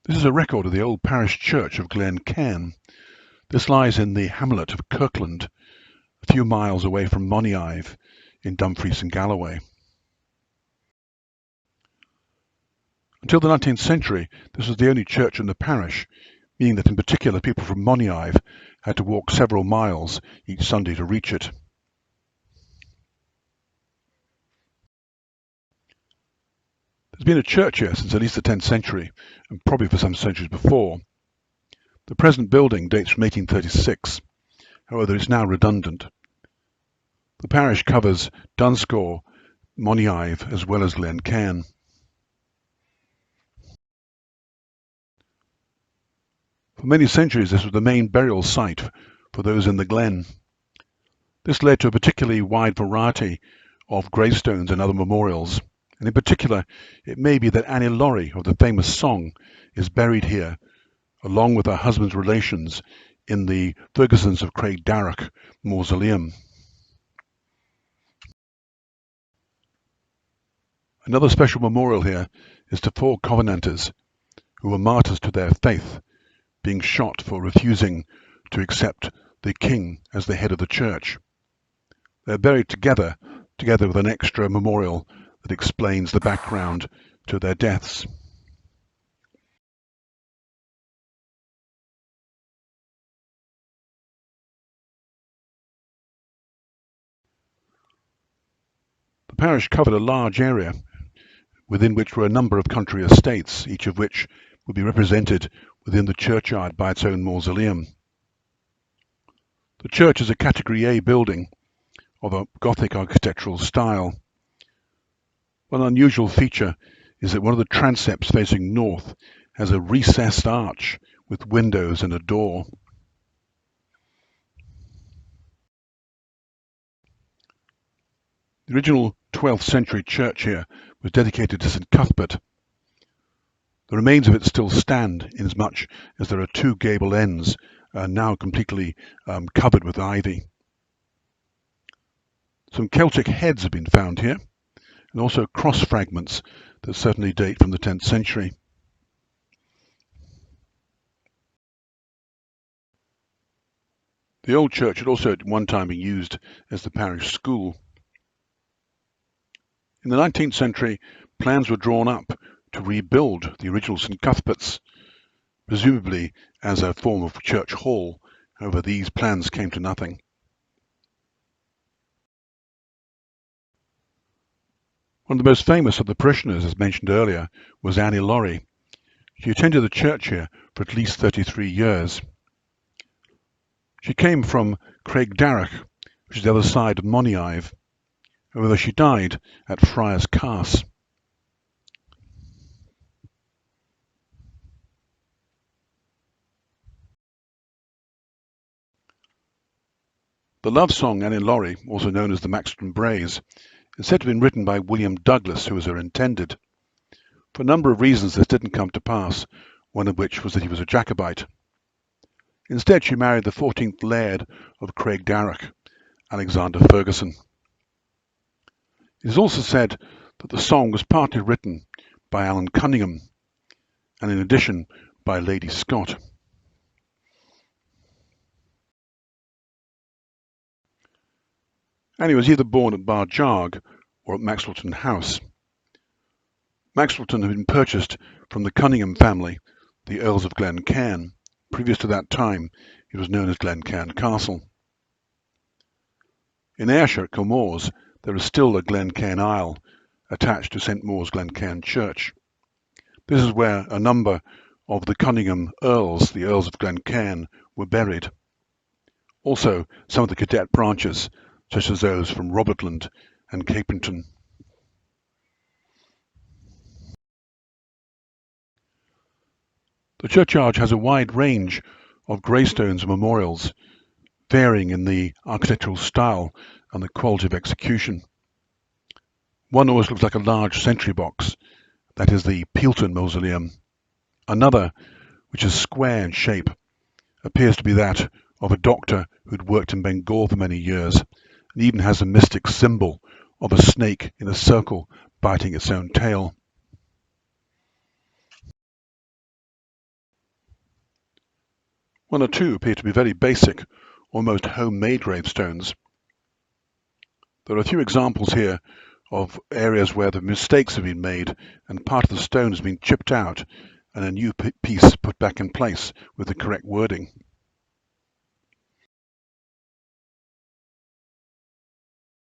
This is a record of the old parish church of Glen Cairn. This lies in the hamlet of Kirkland, a few miles away from Moniaive in Dumfries and Galloway. Until the 19th century, this was the only church in the parish, meaning that in particular people from Moniaive had to walk several miles each Sunday to reach it. There's been a church here since at least the 10th century, and probably for some centuries before. The present building dates from 1836, however it's now redundant. The parish covers Dunscore, Moniaive as well as Glen Cairn. For many centuries this was the main burial site for those in the glen. This led to a particularly wide variety of gravestones and other memorials, and in particular it may be that Annie Laurie of the famous song is buried here along with her husband's relations in the Fergusons of Craigdarroch Mausoleum. Another special memorial here is to 4 Covenanters who were martyrs to their faith, being shot for refusing to accept the king as the head of the church. They're buried together with an extra memorial that explains the background to their deaths. The parish covered a large area within which were a number of country estates, each of which would be represented within the churchyard by its own mausoleum. The church is a Category A building of a Gothic architectural style. One unusual feature is that one of the transepts facing north has a recessed arch with windows and a door. The original 12th century church here was dedicated to St. Cuthbert. The remains of it still stand, inasmuch as there are 2 gable ends now completely covered with ivy. Some Celtic heads have been found here, and also cross fragments that certainly date from the 10th century. The old church had also at one time been used as the parish school. In the 19th century, plans were drawn up to rebuild the original St. Cuthbert's, presumably as a form of church hall. However, these plans came to nothing. One of the most famous of the parishioners, as mentioned earlier, was Annie Laurie. She attended the church here for at least 33 years. She came from Craigdarroch, which is the other side of Moniaive. However, she died at Friars Carse. The love song Annie Laurie, also known as the Maxton Braes, is said to have been written by William Douglas, who was her intended. For a number of reasons this didn't come to pass, one of which was that he was a Jacobite. Instead she married the 14th laird of Craigdarroch, Alexander Ferguson. It is also said that the song was partly written by Alan Cunningham, and in addition by Lady Scott. Annie was either born at Barjarg or at Maxwelton House. Maxwelton had been purchased from the Cunningham family, the Earls of Glen Cairn. Previous to that time, it was known as Glencairn Castle. In Ayrshire at Kilmores, there is still a Glencairn Aisle attached to St. Maur's Glencairn Church. This is where a number of the Cunningham Earls, the Earls of Glen Cairn, were buried. Also, some of the cadet branches, such as those from Robertland and Caprington. The churchyard has a wide range of gravestones and memorials, varying in the architectural style and the quality of execution. One always looks like a large sentry box, that is the Peelton Mausoleum. Another, which is square in shape, appears to be that of a doctor who'd worked in Bengal for many years, and even has a mystic symbol of a snake in a circle biting its own tail. One or two appear to be very basic, almost homemade gravestones. There are a few examples here of areas where the mistakes have been made and part of the stone has been chipped out and a new piece put back in place with the correct wording.